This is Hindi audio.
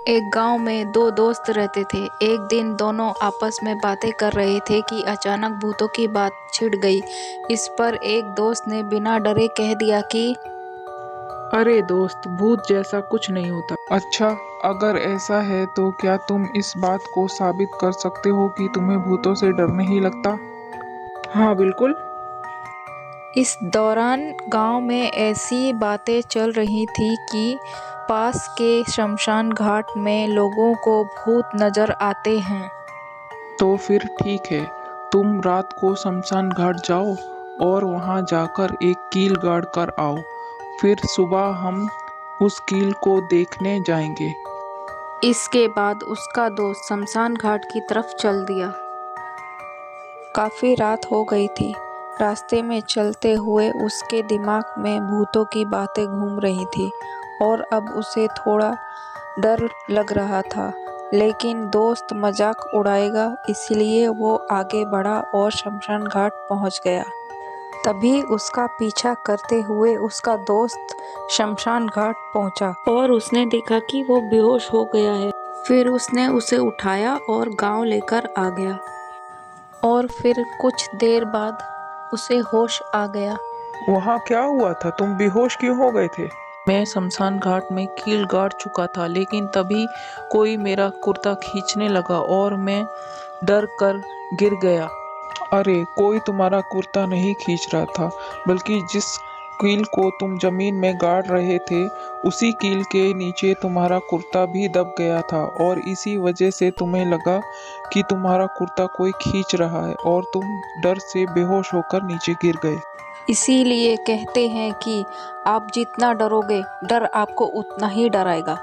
एक गांव में दो दोस्त रहते थे। एक दिन दोनों आपस में बातें कर रहे थे कि अचानक भूतों की बात छिड़ गई। इस पर एक दोस्त ने बिना डरे कह दिया कि अरे दोस्त, भूत जैसा कुछ नहीं होता। अच्छा, अगर ऐसा है तो क्या तुम इस बात को साबित कर सकते हो कि तुम्हें भूतों से डर नहीं लगता? हाँ, बिल्कुल। इस दौरान गांव में ऐसी बातें चल रही थी कि पास के शमशान घाट में लोगों को भूत नजर आते हैं। तो फिर ठीक है, तुम रात को शमशान घाट जाओ और वहां जाकर एक कील गाड़ कर आओ। फिर सुबह हम उस कील को देखने जाएंगे। इसके बाद उसका दोस्त शमशान घाट की तरफ चल दिया। काफी रात हो गई थी। रास्ते में चलते हुए उसके दिमाग में भूतों की बातें घूम रही थी और अब उसे थोड़ा डर लग रहा था, लेकिन दोस्त मजाक उड़ाएगा इसलिए वो आगे बढ़ा और शमशान घाट पहुंच गया। तभी उसका पीछा करते हुए उसका दोस्त शमशान घाट पहुंचा और उसने देखा कि वो बेहोश हो गया है। फिर उसने उसे उठाया और गांव लेकर आ गया और फिर कुछ देर बाद उसे होश आ गया। वहाँ क्या हुआ था? तुम बेहोश क्यों हो गए थे? मैं शमशान घाट में कील गाड़ चुका था, लेकिन तभी कोई मेरा कुर्ता खींचने लगा और मैं डर कर गिर गया। अरे, कोई तुम्हारा कुर्ता नहीं खींच रहा था, बल्कि जिस कील को तुम जमीन में गाड़ रहे थे, उसी कील के नीचे तुम्हारा कुर्ता भी दब गया था और इसी वजह से तुम्हें लगा कि तुम्हारा कुर्ता कोई खींच रहा है और तुम डर से बेहोश होकर नीचे गिर गए। इसीलिए कहते हैं कि आप जितना डरोगे, डर आपको उतना ही डराएगा।